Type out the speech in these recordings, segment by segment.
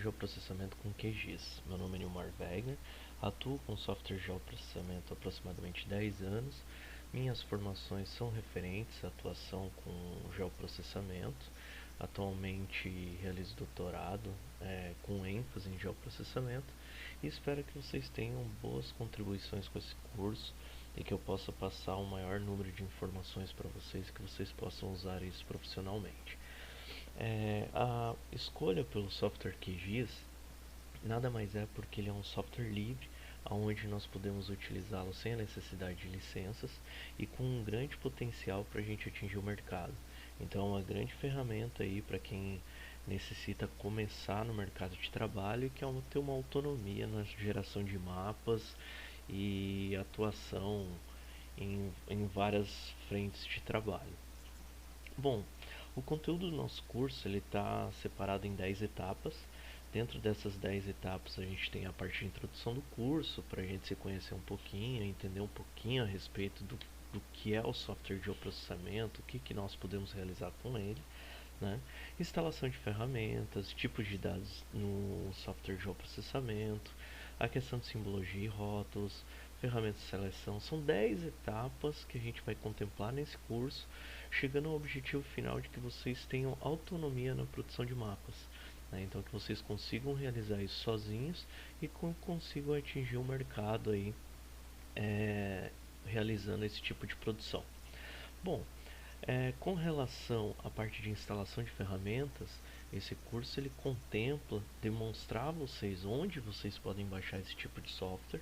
Geoprocessamento com QGIS. Meu nome é Nilmar Wegner, atuo com software de geoprocessamento há aproximadamente 10 anos. Minhas formações são referentes à atuação com geoprocessamento. Atualmente realizo doutorado com ênfase em geoprocessamento e espero que vocês tenham boas contribuições com esse curso e que eu possa passar um maior número de informações para vocês e que vocês possam usar isso profissionalmente. A escolha pelo software QGIS nada mais é porque ele é um software livre, onde nós podemos utilizá-lo sem a necessidade de licenças e com um grande potencial para a gente atingir o mercado. Então é uma grande ferramenta aí para quem necessita começar no mercado de trabalho e quer ter uma autonomia na geração de mapas e atuação em várias frentes de trabalho. Bom, o conteúdo do nosso curso está separado em 10 etapas. Dentro dessas 10 etapas a gente tem a parte de introdução do curso, para a gente se conhecer um pouquinho, entender um pouquinho a respeito do que é o software de geoprocessamento, o que nós podemos realizar com ele, né? Instalação de ferramentas, tipos de dados no software de geoprocessamento, a questão de simbologia e rótulos, ferramentas de seleção. São 10 etapas que a gente vai contemplar nesse curso, chegando ao objetivo final de que vocês tenham autonomia na produção de mapas, né? Então que vocês consigam realizar isso sozinhos e consigam atingir o mercado aí, realizando esse tipo de produção. Bom, com relação à parte de instalação de ferramentas, esse curso ele contempla demonstrar a vocês onde vocês podem baixar esse tipo de software,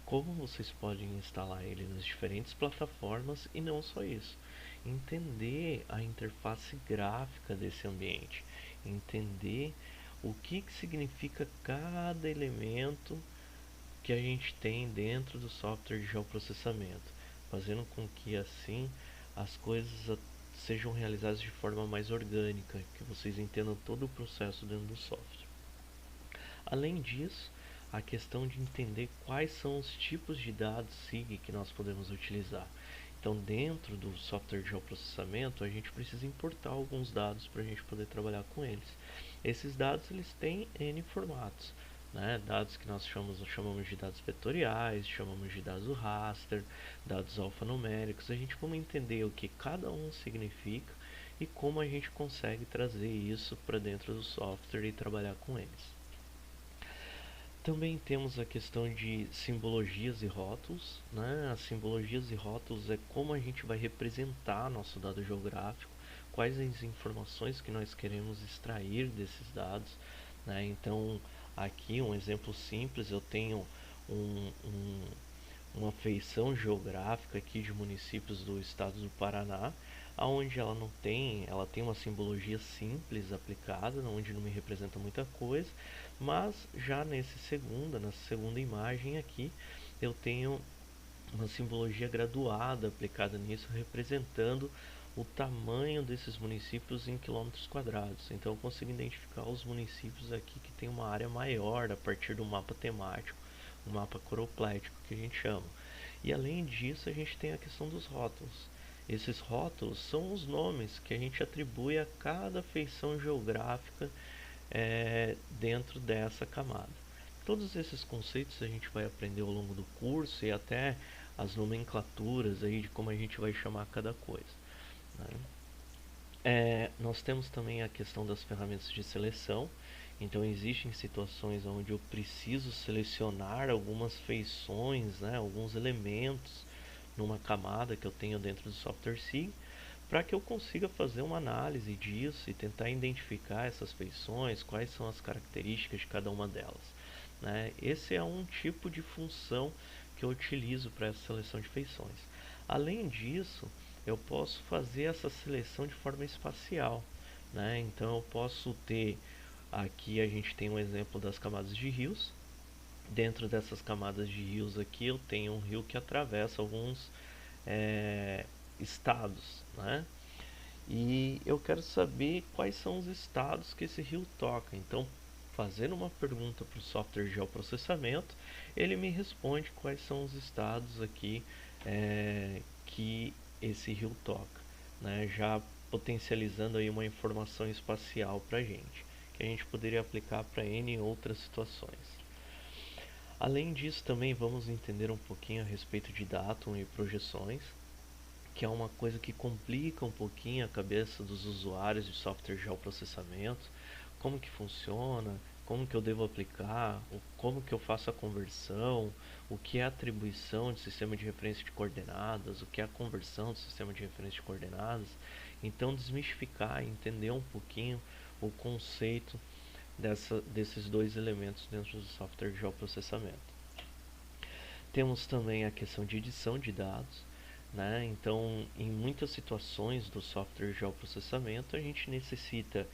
como vocês podem instalar ele nas diferentes plataformas e não só isso, entender a interface gráfica desse ambiente, entender o que significa cada elemento que a gente tem dentro do software de geoprocessamento, fazendo com que assim as coisas sejam realizadas de forma mais orgânica, que vocês entendam todo o processo dentro do software. Além disso, a questão de entender quais são os tipos de dados SIG que nós podemos utilizar. Então, dentro do software de geoprocessamento, a gente precisa importar alguns dados para a gente poder trabalhar com eles. Esses dados eles têm N formatos, né? Dados que nós chamamos de dados vetoriais, chamamos de dados raster, dados alfanuméricos. A gente vai entender o que cada um significa e como a gente consegue trazer isso para dentro do software e trabalhar com eles. Também temos a questão de simbologias e rótulos, né? As simbologias e rótulos é como a gente vai representar nosso dado geográfico, quais as informações que nós queremos extrair desses dados, né? Então, aqui um exemplo simples, eu tenho um, um, uma feição geográfica aqui de municípios do estado do Paraná, onde ela tem uma simbologia simples aplicada, onde não me representa muita coisa, mas já nessa segunda imagem aqui, eu tenho uma simbologia graduada aplicada nisso, representando o tamanho desses municípios em quilômetros quadrados. Então eu consigo identificar os municípios aqui que tem uma área maior a partir do mapa temático, o mapa coroplético que a gente chama. E além disso, a gente tem a questão dos rótulos. Esses rótulos são os nomes que a gente atribui a cada feição geográfica dentro dessa camada. Todos esses conceitos a gente vai aprender ao longo do curso e até as nomenclaturas aí de como a gente vai chamar cada coisa, né? Nós temos também a questão das ferramentas de seleção. Então existem situações onde eu preciso selecionar algumas feições, né, alguns elementos numa camada que eu tenho dentro do software SIG, para que eu consiga fazer uma análise disso e tentar identificar essas feições, quais são as características de cada uma delas, né? Esse é um tipo de função que eu utilizo para essa seleção de feições. Além disso, eu posso fazer essa seleção de forma espacial, né? Então eu posso ter, aqui a gente tem um exemplo das camadas de rios. Dentro dessas camadas de rios aqui eu tenho um rio que atravessa alguns estados, né? E eu quero saber quais são os estados que esse rio toca. Então, fazendo uma pergunta para o software de geoprocessamento, ele me responde quais são os estados aqui que esse rio toca, né? Já potencializando aí uma informação espacial para a gente, que a gente poderia aplicar para N outras situações. Além disso, também vamos entender um pouquinho a respeito de datum e projeções, que é uma coisa que complica um pouquinho a cabeça dos usuários de software de geoprocessamento, como que funciona, como que eu devo aplicar, como que eu faço a conversão, o que é atribuição de sistema de referência de coordenadas, o que é a conversão do sistema de referência de coordenadas. Então, desmistificar e entender um pouquinho o conceito desses dois elementos dentro do software de geoprocessamento. Temos também a questão de edição de dados, né? Então, em muitas situações do software de geoprocessamento, a gente necessita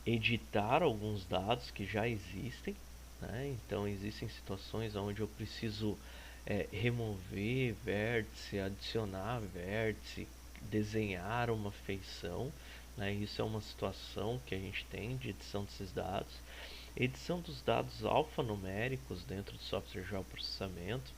editar alguns dados que já existem, né? Então, existem situações onde eu preciso remover vértice, adicionar vértice, desenhar uma feição, né? Isso é uma situação que a gente tem de edição desses dados. Edição dos dados alfanuméricos dentro do software de geoprocessamento.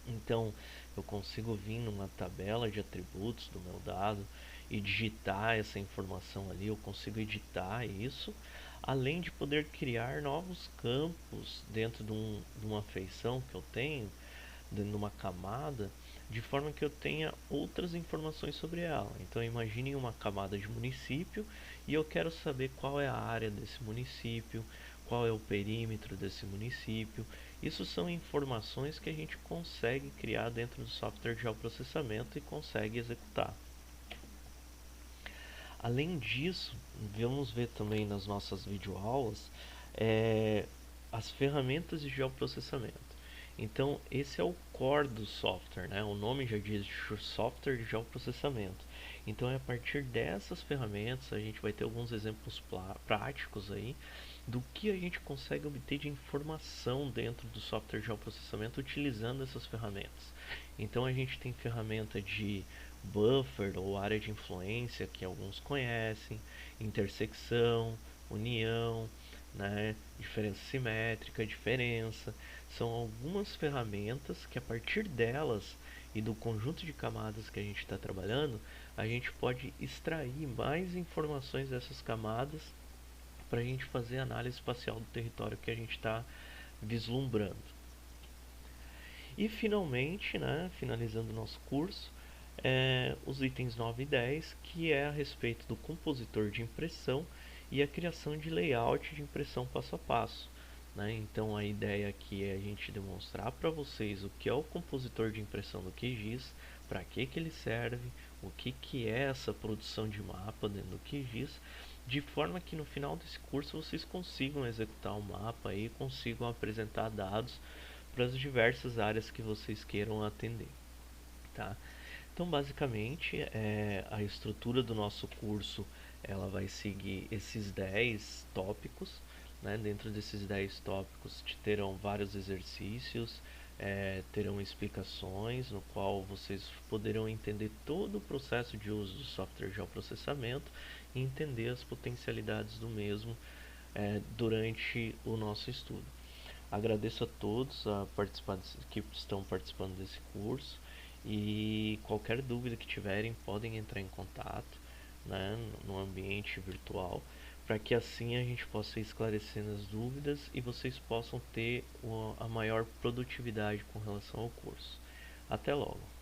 Então, eu consigo vir numa tabela de atributos do meu dado e digitar essa informação ali, eu consigo editar isso, além de poder criar novos campos dentro de uma feição que eu tenho, dentro de uma camada, de forma que eu tenha outras informações sobre ela. Então, imagine uma camada de município e eu quero saber qual é a área desse município, qual é o perímetro desse município. Isso são informações que a gente consegue criar dentro do software de geoprocessamento e consegue executar. Além disso, vamos ver também nas nossas videoaulas as ferramentas de geoprocessamento. Então, esse é o core do software, né? O nome já diz software de geoprocessamento. Então, é a partir dessas ferramentas, a gente vai ter alguns exemplos práticos aí do que a gente consegue obter de informação dentro do software de geoprocessamento utilizando essas ferramentas. Então, a gente tem ferramenta de buffer ou área de influência, que alguns conhecem, intersecção, união, né, diferença simétrica, diferença. São algumas ferramentas que, a partir delas e do conjunto de camadas que a gente está trabalhando, a gente pode extrair mais informações dessas camadas para a gente fazer a análise espacial do território que a gente está vislumbrando. E finalmente, né, finalizando o nosso curso, os itens 9 e 10, que é a respeito do compositor de impressão e a criação de layout de impressão passo a passo. Né? Então, a ideia aqui é a gente demonstrar para vocês o que é o compositor de impressão do QGIS, para que ele serve, o que é essa produção de mapa dentro do QGIS, de forma que no final desse curso vocês consigam executar o mapa e consigam apresentar dados para as diversas áreas que vocês queiram atender. Tá? Então, basicamente, a estrutura do nosso curso ela vai seguir esses 10 tópicos. Né? Dentro desses 10 tópicos terão vários exercícios, terão explicações, no qual vocês poderão entender todo o processo de uso do software de geoprocessamento e entender as potencialidades do mesmo durante o nosso estudo. Agradeço a todos que estão participando desse curso e qualquer dúvida que tiverem podem entrar em contato, né, no ambiente virtual, para que assim a gente possa ir esclarecendo as dúvidas e vocês possam ter a maior produtividade com relação ao curso. Até logo!